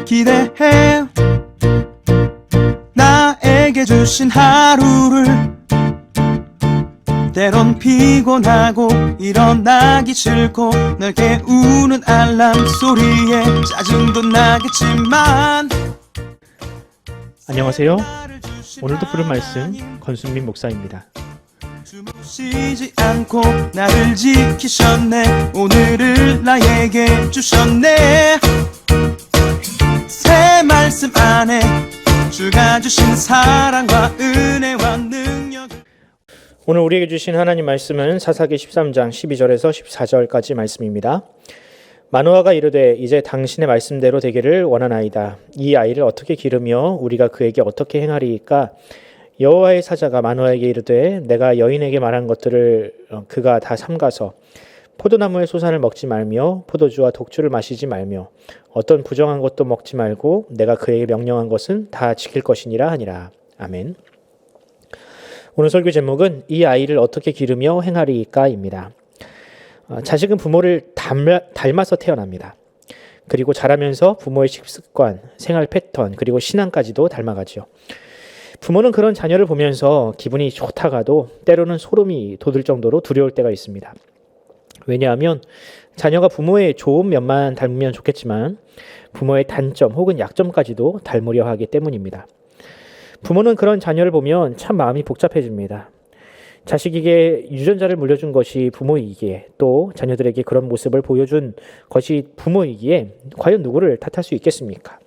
기대해 나에게 주신 하루를 때론 피곤하고 일어나기 싫고 널 깨우는 알람 소리에 짜증도 나겠지만 안녕하세요. 오늘도 부른 말씀 권순민 목사입니다. 쉬지 않고 나를 지키셨네. 오늘을 나에게 주셨네. 새 말씀 안에 주가 주신 사랑과 은혜와 능력. 오늘 우리에게 주신 하나님 말씀은 사사기 13장 12절에서 14절까지 말씀입니다. 마노아가 이르되 이제 당신의 말씀대로 되기를 원하나이다. 이 아이를 어떻게 기르며 우리가 그에게 어떻게 행하리이까? 여호와의 사자가 마노아에게 이르되 내가 여인에게 말한 것들을 그가 다 삼가서 포도나무의 소산을 먹지 말며 포도주와 독주를 마시지 말며 어떤 부정한 것도 먹지 말고 내가 그에게 명령한 것은 다 지킬 것이니라 하니라. 아멘. 오늘 설교 제목은 이 아이를 어떻게 기르며 행하리이까입니다. 자식은 부모를 닮아서 태어납니다. 그리고 자라면서 부모의 식습관, 생활 패턴, 그리고 신앙까지도 닮아가죠. 부모는 그런 자녀를 보면서 기분이 좋다가도 때로는 소름이 돋을 정도로 두려울 때가 있습니다. 왜냐하면 자녀가 부모의 좋은 면만 닮으면 좋겠지만 부모의 단점 혹은 약점까지도 닮으려 하기 때문입니다. 부모는 그런 자녀를 보면 참 마음이 복잡해집니다. 자식에게 유전자를 물려준 것이 부모이기에 또 자녀들에게 그런 모습을 보여준 것이 부모이기에 과연 누구를 탓할 수 있겠습니까?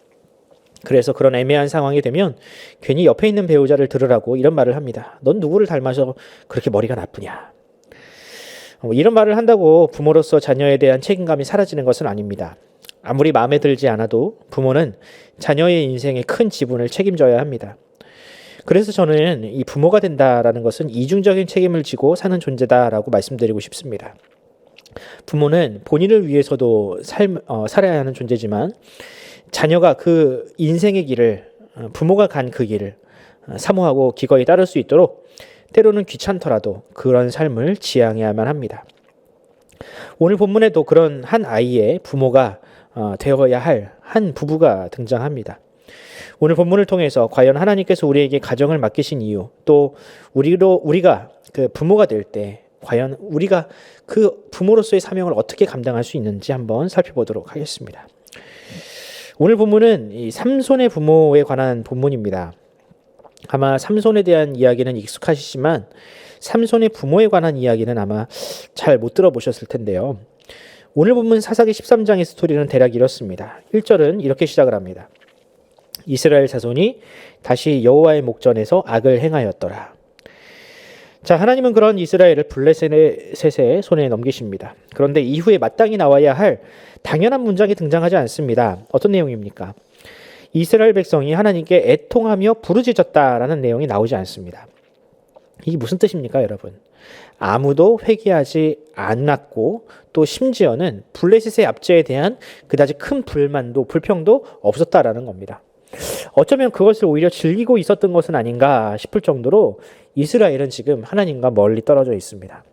그래서 그런 애매한 상황이 되면 괜히 옆에 있는 배우자를 들으라고 이런 말을 합니다. 넌 누구를 닮아서 그렇게 머리가 나쁘냐? 이런 말을 한다고 부모로서 자녀에 대한 책임감이 사라지는 것은 아닙니다. 아무리 마음에 들지 않아도 부모는 자녀의 인생의 큰 지분을 책임져야 합니다. 그래서 저는 이 부모가 된다라는 것은 이중적인 책임을 지고 사는 존재다라고 말씀드리고 싶습니다. 부모는 본인을 위해서도 살아야 하는 존재지만 자녀가 그 인생의 길을 부모가 간 그 길을 사모하고 기꺼이 따를 수 있도록 때로는 귀찮더라도 그런 삶을 지향해야만 합니다. 오늘 본문에도 그런 한 아이의 부모가 되어야 할 한 부부가 등장합니다. 오늘 본문을 통해서 과연 하나님께서 우리에게 가정을 맡기신 이유, 또 우리가 그 부모가 될 때 과연 우리가 그 부모로서의 사명을 어떻게 감당할 수 있는지 한번 살펴보도록 하겠습니다. 오늘 본문은 이 삼손의 부모에 관한 본문입니다. 아마 삼손에 대한 이야기는 익숙하시지만 삼손의 부모에 관한 이야기는 아마 잘 못 들어보셨을 텐데요. 오늘 본문 사사기 13장의 스토리는 대략 이렇습니다. 1절은 이렇게 시작을 합니다. 이스라엘 자손이 다시 여호와의 목전에서 악을 행하였더라. 자, 하나님은 그런 이스라엘을 블레셋의 손에 넘기십니다. 그런데 이후에 마땅히 나와야 할 당연한 문장이 등장하지 않습니다. 어떤 내용입니까? 이스라엘 백성이 하나님께 애통하며 부르짖었다라는 내용이 나오지 않습니다. 이게 무슨 뜻입니까, 여러분? 아무도 회개하지 않았고 또 심지어는 블레셋의 압제에 대한 그다지 큰 불만도 불평도 없었다라는 겁니다. 어쩌면 그것을 오히려 즐기고 있었던 것은 아닌가 싶을 정도로 이스라엘은 지금 하나님과 멀리 떨어져 있습니다.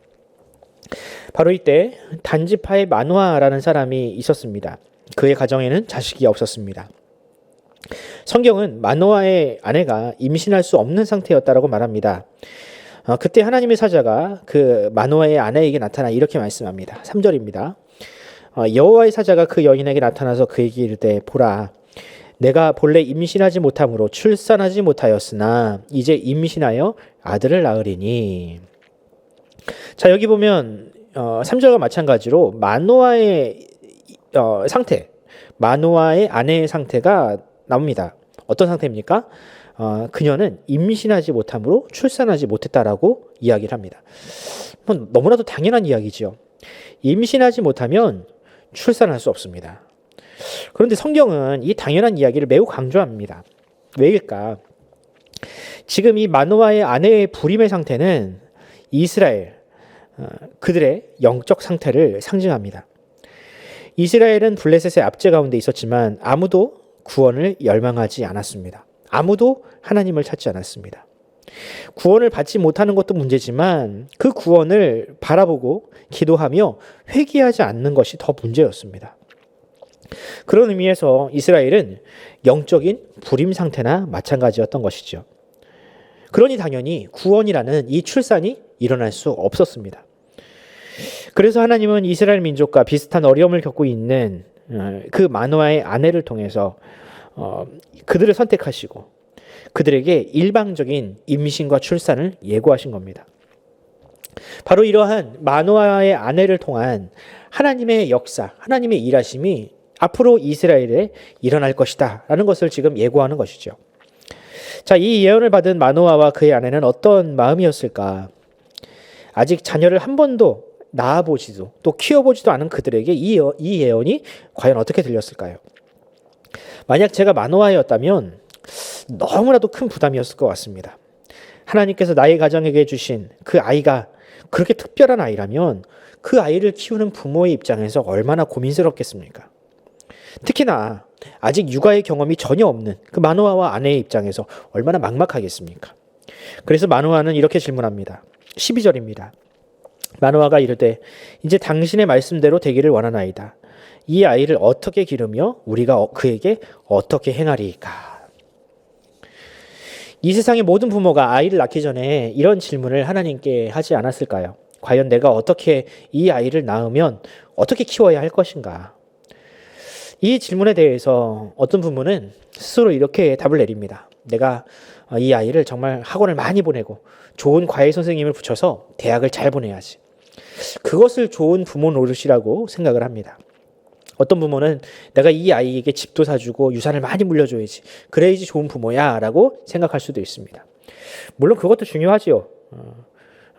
바로 이때 단지파의 마노아라는 사람이 있었습니다. 그의 가정에는 자식이 없었습니다. 성경은 마노아의 아내가 임신할 수 없는 상태였다라고 말합니다. 그때 하나님의 사자가 그 마노아의 아내에게 나타나 이렇게 말씀합니다. 3절입니다. 여호와의 사자가 그 여인에게 나타나서 그에게 이르되 보라, 내가 본래 임신하지 못함으로 출산하지 못하였으나 이제 임신하여 아들을 낳으리니. 자, 여기 보면 3절과 마찬가지로 마노아의 상태, 마노아의 아내의 상태가 나옵니다. 어떤 상태입니까? 그녀는 임신하지 못함으로 출산하지 못했다라고 이야기를 합니다. 너무나도 당연한 이야기죠. 임신하지 못하면 출산할 수 없습니다. 그런데 성경은 이 당연한 이야기를 매우 강조합니다. 왜일까? 지금 이 마노아의 아내의 불임의 상태는 이스라엘, 그들의 영적 상태를 상징합니다. 이스라엘은 블레셋의 압제 가운데 있었지만 아무도 구원을 열망하지 않았습니다. 아무도 하나님을 찾지 않았습니다. 구원을 받지 못하는 것도 문제지만 그 구원을 바라보고 기도하며 회개하지 않는 것이 더 문제였습니다. 그런 의미에서 이스라엘은 영적인 불임 상태나 마찬가지였던 것이죠. 그러니 당연히 구원이라는 이 출산이 일어날 수 없었습니다. 그래서 하나님은 이스라엘 민족과 비슷한 어려움을 겪고 있는 그 마노아의 아내를 통해서 그들을 선택하시고 그들에게 일방적인 임신과 출산을 예고하신 겁니다. 바로 이러한 마노아의 아내를 통한 하나님의 역사, 하나님의 일하심이 앞으로 이스라엘에 일어날 것이다 라는 것을 지금 예고하는 것이죠. 자, 이 예언을 받은 마노아와 그의 아내는 어떤 마음이었을까? 아직 자녀를 한 번도 낳아보지도 또 키워보지도 않은 그들에게 이 예언이 과연 어떻게 들렸을까요? 만약 제가 마노아였다면 너무나도 큰 부담이었을 것 같습니다. 하나님께서 나의 가정에게 주신 그 아이가 그렇게 특별한 아이라면 그 아이를 키우는 부모의 입장에서 얼마나 고민스럽겠습니까? 특히나 아직 육아의 경험이 전혀 없는 그 마노아와 아내의 입장에서 얼마나 막막하겠습니까? 그래서 마노아는 이렇게 질문합니다. 12절입니다. 마노아가 이르되 이제 당신의 말씀대로 되기를 원하나이다. 이 아이를 어떻게 기르며 우리가 그에게 어떻게 행하리이까? 이 세상의 모든 부모가 아이를 낳기 전에 이런 질문을 하나님께 하지 않았을까요? 과연 내가 어떻게 이 아이를 낳으면 어떻게 키워야 할 것인가? 이 질문에 대해서 어떤 부모는 스스로 이렇게 답을 내립니다. 내가 이 아이를 정말 학원을 많이 보내고 좋은 과외 선생님을 붙여서 대학을 잘 보내야지. 그것을 좋은 부모 노릇이라고 생각을 합니다. 어떤 부모는 내가 이 아이에게 집도 사주고 유산을 많이 물려줘야지. 그래야지 좋은 부모야 라고 생각할 수도 있습니다. 물론 그것도 중요하지요.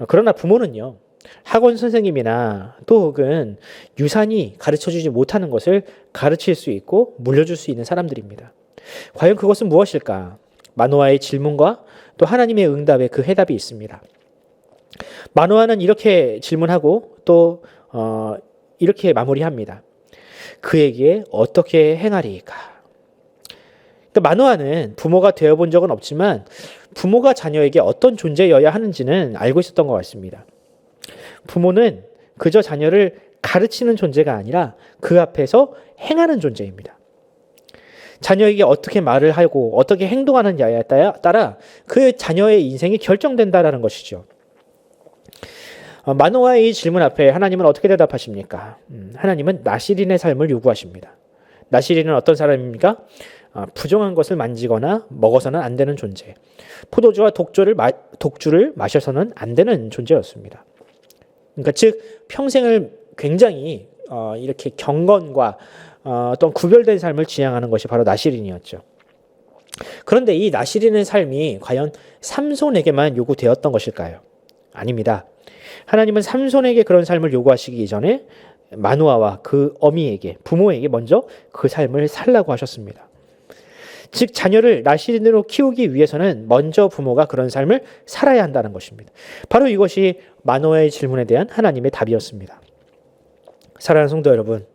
그러나 부모는요. 학원 선생님이나 또 혹은 유산이 가르쳐주지 못하는 것을 가르칠 수 있고 물려줄 수 있는 사람들입니다. 과연 그것은 무엇일까? 마노아의 질문과 또 하나님의 응답에 그 해답이 있습니다. 마노아는 이렇게 질문하고 또 이렇게 마무리합니다. 그에게 어떻게 행하리이까? 그러니까 마노아는 부모가 되어본 적은 없지만 부모가 자녀에게 어떤 존재여야 하는지는 알고 있었던 것 같습니다. 부모는 그저 자녀를 가르치는 존재가 아니라 그 앞에서 행하는 존재입니다. 자녀에게 어떻게 말을 하고 어떻게 행동하느냐에 따라 그 자녀의 인생이 결정된다라는 것이죠. 마노아의 이 질문 앞에 하나님은 어떻게 대답하십니까? 하나님은 나시린의 삶을 요구하십니다. 나시린은 어떤 사람입니까? 부정한 것을 만지거나 먹어서는 안 되는 존재. 포도주와 독주를 마셔서는 안 되는 존재였습니다. 그러니까 즉 평생을 굉장히 이렇게 경건과 어떤 구별된 삶을 지향하는 것이 바로 나시린이었죠. 그런데 이 나시린의 삶이 과연 삼손에게만 요구되었던 것일까요? 아닙니다. 하나님은 삼손에게 그런 삶을 요구하시기 이전에 마노아와 그 어미에게, 부모에게 먼저 그 삶을 살라고 하셨습니다. 즉 자녀를 나시린으로 키우기 위해서는 먼저 부모가 그런 삶을 살아야 한다는 것입니다. 바로 이것이 마노아의 질문에 대한 하나님의 답이었습니다. 사랑하는 성도 여러분,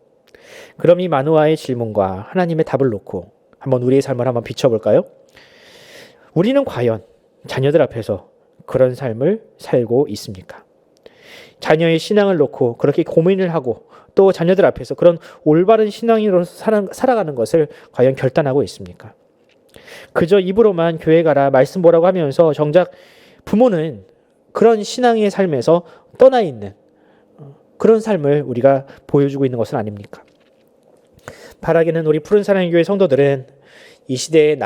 그럼 이 마노아의 질문과 하나님의 답을 놓고 한번 우리의 삶을 한번 비춰볼까요? 우리는 과연 자녀들 앞에서 그런 삶을 살고 있습니까? 자녀의 신앙을 놓고 그렇게 고민을 하고 또 자녀들 앞에서 그런 올바른 신앙인으로 살아가는 것을 과연 결단하고 있습니까? 그저 입으로만 교회 가라 말씀 보라고 하면서 정작 부모는 그런 신앙의 삶에서 떠나 있는 그런 삶을 우리가 보여주고 있는 것은 아닙니까? 바라기는 우리 푸른 사랑의 교회 성도들은 이 시대의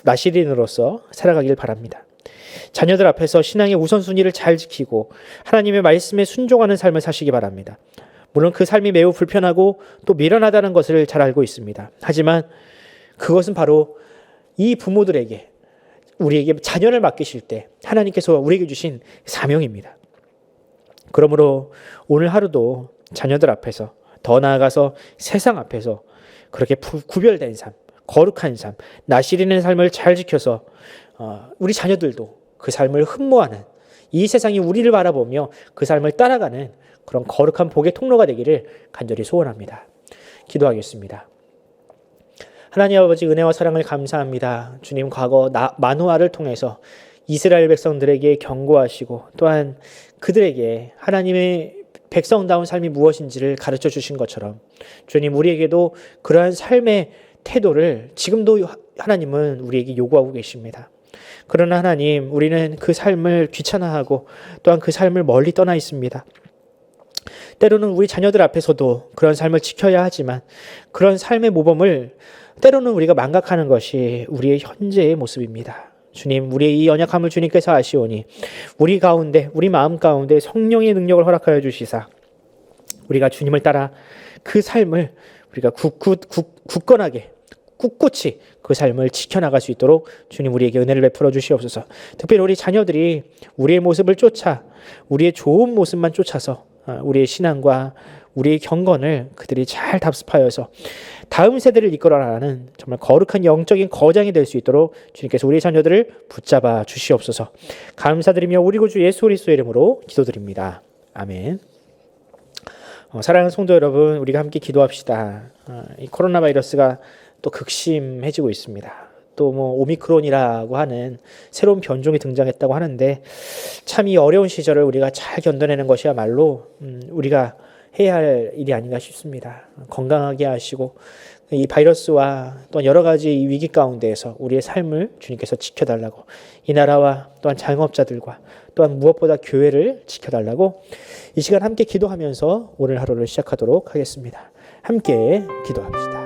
나시린으로서 살아가길 바랍니다. 자녀들 앞에서 신앙의 우선순위를 잘 지키고 하나님의 말씀에 순종하는 삶을 사시기 바랍니다. 물론 그 삶이 매우 불편하고 또 미련하다는 것을 잘 알고 있습니다. 하지만 그것은 바로 이 부모들에게 우리에게 자녀를 맡기실 때 하나님께서 우리에게 주신 사명입니다. 그러므로 오늘 하루도 자녀들 앞에서 더 나아가서 세상 앞에서 그렇게 구별된 삶, 거룩한 삶, 나시리는 삶을 잘 지켜서 우리 자녀들도 그 삶을 흠모하는 이 세상이 우리를 바라보며 그 삶을 따라가는 그런 거룩한 복의 통로가 되기를 간절히 소원합니다. 기도하겠습니다. 하나님 아버지 은혜와 사랑을 감사합니다. 주님 과거 마노아를 통해서 이스라엘 백성들에게 경고하시고 또한 그들에게 하나님의 백성다운 삶이 무엇인지를 가르쳐 주신 것처럼 주님 우리에게도 그러한 삶의 태도를 지금도 하나님은 우리에게 요구하고 계십니다. 그러나 하나님, 우리는 그 삶을 귀찮아하고 또한 그 삶을 멀리 떠나 있습니다. 때로는 우리 자녀들 앞에서도 그런 삶을 지켜야 하지만 그런 삶의 모범을 때로는 우리가 망각하는 것이 우리의 현재의 모습입니다. 주님, 우리의 이 연약함을 주님께서 아시오니 우리 가운데, 우리 마음 가운데 성령의 능력을 허락하여 주시사 우리가 주님을 따라 그 삶을 우리가 굳건하게 꿋꿋이 그 삶을 지켜나갈 수 있도록 주님 우리에게 은혜를 베풀어 주시옵소서. 특별히 우리 자녀들이 우리의 모습을 쫓아 우리의 좋은 모습만 쫓아서 우리의 신앙과 우리의 경건을 그들이 잘 답습하여서 다음 세대를 이끌어나가는 정말 거룩한 영적인 거장이 될 수 있도록 주님께서 우리 자녀들을 붙잡아 주시옵소서. 감사드리며 우리 구주 예수 그리스도의 이름으로 기도드립니다. 아멘. 사랑하는 성도 여러분, 우리가 함께 기도합시다. 이 코로나 바이러스가 또 극심해지고 있습니다. 또 오미크론이라고 하는 새로운 변종이 등장했다고 하는데 참 이 어려운 시절을 우리가 잘 견뎌내는 것이야말로 우리가 해야 할 일이 아닌가 싶습니다. 건강하게 하시고 이 바이러스와 또 여러 가지 이 위기 가운데에서 우리의 삶을 주님께서 지켜달라고, 이 나라와 또한 자영업자들과 또한 무엇보다 교회를 지켜달라고 이 시간 함께 기도하면서 오늘 하루를 시작하도록 하겠습니다. 함께 기도합시다.